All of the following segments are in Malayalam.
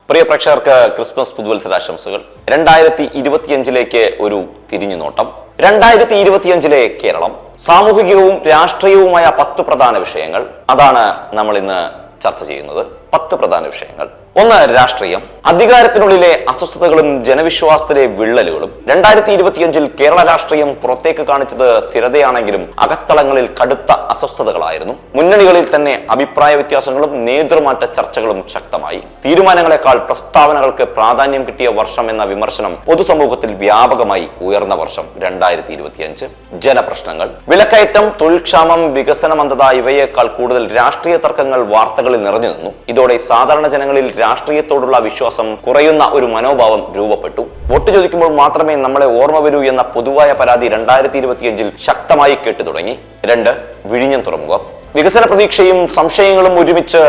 പ്രിയ പ്രേക്ഷകർക്ക് ക്രിസ്മസ് പുതുവത്സരാശംസകൾ. 2025 ഒരു തിരിഞ്ഞുനോട്ടം. 2025 കേരളം, സാമൂഹികവും രാഷ്ട്രീയവുമായ 10 പ്രധാന വിഷയങ്ങൾ. അതാണ് നമ്മൾ ഇന്ന് ചർച്ച ചെയ്യുന്നത്. 10 പ്രധാന വിഷയങ്ങൾ. 1. രാഷ്ട്രീയം. അധികാരത്തിനുള്ളിലെ അസ്വസ്ഥതകളും ജനവിശ്വാസത്തിലെ വിള്ളലുകളും. 2025 കേരള രാഷ്ട്രീയം പുറത്തേക്ക് കാണിച്ചത് സ്ഥിരതയാണെങ്കിലും അകത്തളങ്ങളിൽ കടുത്ത അസ്വസ്ഥതകളായിരുന്നു. മുന്നണികളിൽ തന്നെ അഭിപ്രായ വ്യത്യാസങ്ങളും നേതൃമാറ്റ ചർച്ചകളും ശക്തമായി. തീരുമാനങ്ങളെക്കാൾ പ്രസ്താവനകൾക്ക് പ്രാധാന്യം കിട്ടിയ വർഷം എന്ന വിമർശനം പൊതുസമൂഹത്തിൽ വ്യാപകമായി ഉയർന്ന വർഷം 2025. ജനപ്രശ്നങ്ങൾ. വിലക്കയറ്റം, തൊഴിൽക്ഷാമം, വികസന മന്ദത ഇവയേക്കാൾ കൂടുതൽ രാഷ്ട്രീയ തർക്കങ്ങൾ വാർത്തകളിൽ നിറഞ്ഞു നിന്നു. ഇതോടെ സാധാരണ ജനങ്ങളിൽ രാഷ്ട്രീയത്തോടുള്ള വിശ്വാസം കുറയുന്ന ഒരു മനോഭാവം രൂപപ്പെട്ടു. വോട്ട് ചോദിക്കുമ്പോൾ മാത്രമേ നമ്മളെ ഓർമ്മ വരൂ എന്ന പൊതുവായ പരാതി 2025 ശക്തമായി കേട്ടുതുടങ്ങി. 2. വിഴിഞ്ഞം തുറമുഖം. വികസന പ്രതീക്ഷയും സംശയങ്ങളും ഒരുമിച്ച്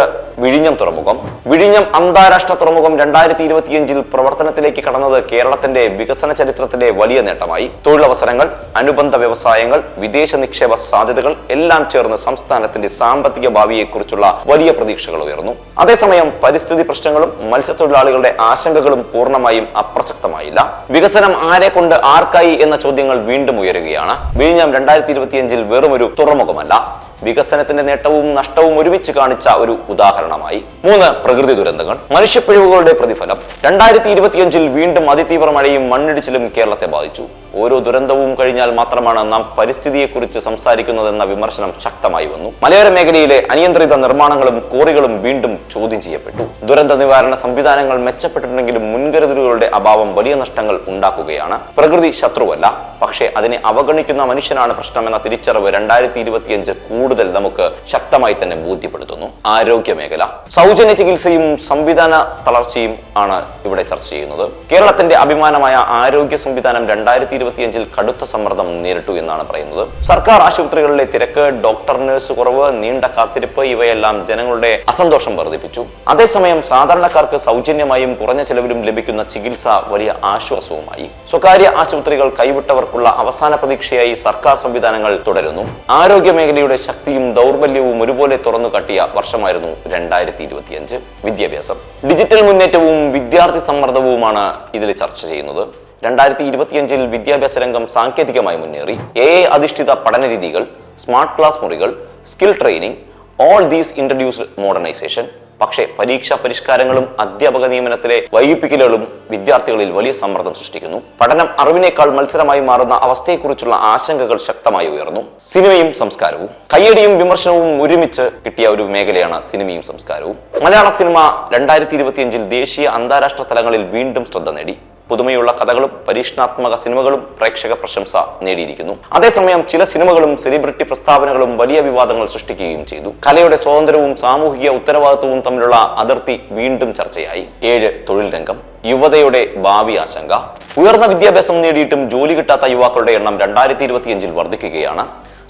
വിഴിഞ്ഞം തുറമുഖം. വിഴിഞ്ഞം അന്താരാഷ്ട്ര തുറമുഖം 2025 പ്രവർത്തനത്തിലേക്ക് കടന്നത് കേരളത്തിന്റെ വികസന ചരിത്രത്തിലെ വലിയ നേട്ടമായി. തൊഴിലവസരങ്ങൾ, അനുബന്ധ വ്യവസായങ്ങൾ, വിദേശ നിക്ഷേപ സാധ്യതകൾ എല്ലാം ചേർന്ന് സംസ്ഥാനത്തിന്റെ സാമ്പത്തിക ഭാവിയെക്കുറിച്ചുള്ള വലിയ പ്രതീക്ഷകൾ ഉയർന്നു. അതേസമയം പരിസ്ഥിതി പ്രശ്നങ്ങളും മത്സ്യത്തൊഴിലാളികളുടെ ആശങ്കകളും പൂർണ്ണമായും അപ്രസക്തമായില്ല. വികസനം ആരെ കൊണ്ട് ആർക്കായി എന്ന ചോദ്യങ്ങൾ വീണ്ടും ഉയരുകയാണ്. വിഴിഞ്ഞം 2025 വെറുമൊരു തുറമുഖമല്ല, വികസനത്തിന്റെ നേട്ടവും നഷ്ടവും ഒരുമിച്ച് കാണിച്ച ഒരു ഉദാഹരണമായി. 3. പ്രകൃതി ദുരന്തങ്ങൾ. മനുഷ്യപ്പിഴവുകളുടെ പ്രതിഫലം. 2025 വീണ്ടും അതിതീവ്ര മഴയും മണ്ണിടിച്ചിലും കേരളത്തെ ബാധിച്ചു. ഓരോ ദുരന്തവും കഴിഞ്ഞാൽ മാത്രമാണ് നാം പരിസ്ഥിതിയെക്കുറിച്ച് സംസാരിക്കുന്നതെന്ന വിമർശനം ശക്തമായി വന്നു. മലയോര മേഖലയിലെ അനിയന്ത്രിത നിർമ്മാണങ്ങളും കോറികളും വീണ്ടും ചോദ്യം ചെയ്യപ്പെട്ടു. ദുരന്ത നിവാരണ സംവിധാനങ്ങൾ മെച്ചപ്പെട്ടിട്ടുണ്ടെങ്കിലും മുൻകരുതലുകളുടെ അഭാവം വലിയ നഷ്ടങ്ങൾ ഉണ്ടാക്കുകയാണ്. പ്രകൃതി ശത്രുവല്ല, പക്ഷേ അതിനെ അവഗണിക്കുന്ന മനുഷ്യനാണ് പ്രശ്നമെന്ന തിരിച്ചറിവ് 2025 കൂടുതൽ നമുക്ക് ശക്തമായി തന്നെ ബോധ്യപ്പെടുത്തുന്നു. ആരോഗ്യ മേഖല. സൗജന്യ ചികിത്സയും സംവിധാന തളർച്ചയും ആണ് ഇവിടെ ചർച്ച ചെയ്യുന്നത്. കേരളത്തിന്റെ അഭിമാനമായ ആരോഗ്യ സംവിധാനം 2025 കടുത്ത സമ്മർദ്ദം നേരിട്ടു എന്നാണ് പറയുന്നത്. സർക്കാർ ആശുപത്രികളിലെ തിരക്ക്, ഡോക്ടർ നഴ്സ് കുറവ്, നീണ്ട കാത്തിരിപ്പ് ഇവയെല്ലാം ജനങ്ങളുടെ അസന്തോഷം വർദ്ധിപ്പിച്ചു. അതേസമയം സാധാരണക്കാർക്ക് സൗജന്യമായും കുറഞ്ഞ ചെലവിലും ലഭിക്കുന്ന ചികിത്സ വലിയ ആശ്വാസവുമായി. സ്വകാര്യ ആശുപത്രികൾ കൈവിട്ടവർക്കുള്ള അവസാന പ്രതീക്ഷയായി സർക്കാർ സംവിധാനങ്ങൾ തുടരുന്നു. ആരോഗ്യ മേഖലയുടെ ശക്തിയും ദൗർബല്യവും ഒരുപോലെ തുറന്നു കാട്ടിയ വർഷമായിരുന്നു 2025. വിദ്യാഭ്യാസം. ഡിജിറ്റൽ മുന്നേറ്റവും വിദ്യാർത്ഥി സമ്മർദ്ദവുമാണ് ഇതിൽ ചർച്ച ചെയ്യുന്നത്. 2025 വിദ്യാഭ്യാസ രംഗം സാങ്കേതികമായി മുന്നേറി. AI അധിഷ്ഠിത പഠന രീതികൾ, സ്മാർട്ട് ക്ലാസ് മുറികൾ, skill training, all these introduced modernisation. പക്ഷേ പരീക്ഷാ പരിഷ്കാരങ്ങളും അധ്യാപക നിയമനത്തിലെ വൈകിപ്പിക്കലുകളും വിദ്യാർത്ഥികളിൽ വലിയ സമ്മർദ്ദം സൃഷ്ടിക്കുന്നു. പഠനം അറിവിനേക്കാൾ മത്സരമായി മാറുന്ന അവസ്ഥയെക്കുറിച്ചുള്ള ആശങ്കകൾ ശക്തമായി ഉയർന്നു. സിനിമയും സംസ്കാരവും. കയ്യടിയും വിമർശനവും ഒരുമിച്ച് കിട്ടിയ ഒരു മേഖലയാണ് സിനിമയും സംസ്കാരവും. മലയാള സിനിമ 2025 ദേശീയ അന്താരാഷ്ട്ര തലങ്ങളിൽ വീണ്ടും ശ്രദ്ധ നേടി. പുതുമയുള്ള കഥകളും പരീക്ഷണാത്മക സിനിമകളും പ്രേക്ഷക പ്രശംസ നേടിയിരിക്കുന്നു. അതേസമയം ചില സിനിമകളും സെലിബ്രിറ്റി പ്രസ്താവനകളും വലിയ വിവാദങ്ങൾ സൃഷ്ടിക്കുകയും ചെയ്തു. കലയുടെ സ്വാതന്ത്ര്യവും സാമൂഹിക ഉത്തരവാദിത്വവും തമ്മിലുള്ള അതിർത്തി വീണ്ടും ചർച്ചയായി. 7. തൊഴിൽ രംഗം. യുവതയുടെ ഭാവി ആശങ്ക. ഉയർന്ന വിദ്യാഭ്യാസം നേടിയിട്ടും ജോലി കിട്ടാത്ത യുവാക്കളുടെ എണ്ണം 2025 വർദ്ധിക്കുകയാണ്.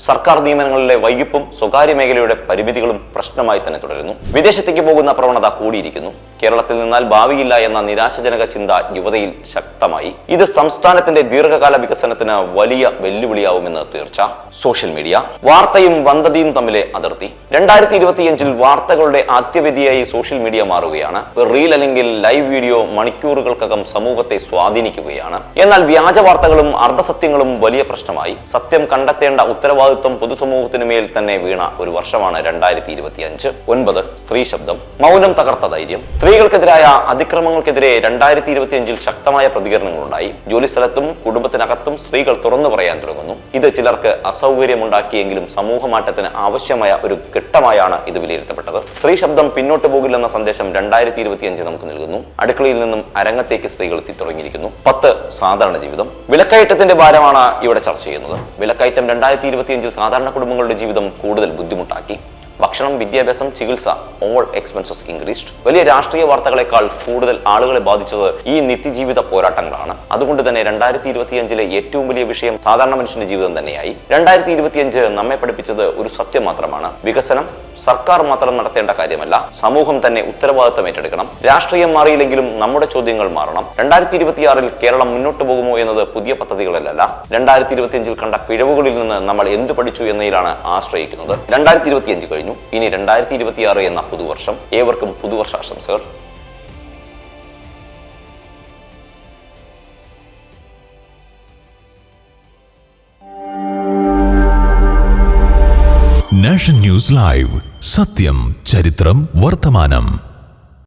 സർക്കാർ നിയമനങ്ങളിലെ വൈകിപ്പും സ്വകാര്യ മേഖലയുടെ പരിമിതികളും പ്രശ്നമായി തന്നെ തുടരുന്നു. വിദേശത്തേക്ക് പോകുന്ന പ്രവണത കൂടിയിരിക്കുന്നു. കേരളത്തിൽ നിന്നാൽ ഭാവിയില്ല എന്ന നിരാശജനക ചിന്ത യുവതയിൽ ശക്തമായി. ഇത് സംസ്ഥാനത്തിന്റെ ദീർഘകാല വികസനത്തിന് വലിയ വെല്ലുവിളിയാവുമെന്ന് തീർച്ച. Social media. വാർത്തയും വന്ദതിയും തമ്മിലെ അതിർത്തി. 2025 വാർത്തകളുടെ ആദ്യവേദിയായി സോഷ്യൽ മീഡിയ മാറുകയാണ്. റീൽ അല്ലെങ്കിൽ ലൈവ് വീഡിയോ മണിക്കൂറുകൾക്കകം സമൂഹത്തെ സ്വാധീനിക്കുകയാണ്. എന്നാൽ വ്യാജ വാർത്തകളും അർദ്ധസത്യങ്ങളും വലിയ പ്രശ്നമായി. സത്യം കണ്ടെത്തേണ്ട ഉത്തരവാദിത്വം പൊതുസമൂഹത്തിന് മേൽ തന്നെ വീണ ഒരു വർഷമാണ് 2025. 9. സ്ത്രീ ശബ്ദം. മൗനം തകർത്ത ധൈര്യം. സ്ത്രീകൾക്കെതിരായ അതിക്രമങ്ങൾക്കെതിരെ 2025 ശക്തമായ പ്രതികരണങ്ങളുണ്ടായി. ജോലിസ്ഥലത്തും കുടുംബത്തിനകത്തും സ്ത്രീകൾ തുറന്നു പറയാൻ തുടങ്ങുന്നു. ഇത് ചിലർക്ക് അസൗകര്യമുണ്ടാക്കിയെങ്കിലും സമൂഹമാറ്റത്തിന് ആവശ്യമായ ഒരു ഘട്ടമായാണ് ഇത് വിലയിരുത്തപ്പെട്ടത്. സ്ത്രീ ശബ്ദം പിന്നോട്ട് പോകില്ലെന്ന സന്ദേശം 2025 നമുക്ക് നൽകുന്നു. അടുക്കളയിൽ നിന്നും അരങ്ങത്തേക്ക് സ്ത്രീകൾ എത്തി തുടങ്ങിയിരിക്കുന്നു. 10. സാധാരണ ജീവിതം. വിലക്കയറ്റത്തിന്റെ ഭാരമാണ് ഇവിടെ ചർച്ച ചെയ്യുന്നത്. വിലക്കയറ്റം 2025 സാധാരണ കുടുംബങ്ങളുടെ ജീവിതം കൂടുതൽ ബുദ്ധിമുട്ടാക്കി. ഭക്ഷണം, വിദ്യാഭ്യാസം, ചികിത്സ, ഓൾ എക്സ്പെൻസസ് ഇൻക്രീസ്ഡ്. വലിയ രാഷ്ട്രീയ വാർത്തകളെക്കാൾ കൂടുതൽ ആളുകളെ ബാധിച്ചത് ഈ നിത്യജീവിത പോരാട്ടങ്ങളാണ്. അതുകൊണ്ട് തന്നെ 2025 ഏറ്റവും വലിയ വിഷയം സാധാരണ മനുഷ്യന്റെ ജീവിതം തന്നെയായി. 2025 നമ്മെ പഠിപ്പിച്ചത് ഒരു സത്യം മാത്രമാണ്. വികസനം സർക്കാർ മാത്രം നടത്തേണ്ട കാര്യമല്ല, സമൂഹം തന്നെ ഉത്തരവാദിത്തം ഏറ്റെടുക്കണം. രാഷ്ട്രീയം മാറിയില്ലെങ്കിലും നമ്മുടെ ചോദ്യങ്ങൾ മാറണം. 2026 കേരളം മുന്നോട്ട് പോകുമോ എന്നത് പുതിയ പദ്ധതികളല്ല, 2025 കണ്ട പിഴവുകളിൽ നിന്ന് നമ്മൾ എന്ത് പഠിച്ചു എന്നതിലാണ് ആശ്രയിക്കുന്നത്. 2025 കഴിഞ്ഞു, ഇനി 2026 എന്ന പുതുവർഷം. ഏവർക്കും പുതുവർഷാശംസകൾ. നാഷൻ ന്യൂസ് ലൈവ്, സത്യം, ചരിത്രം, വർത്തമാനം.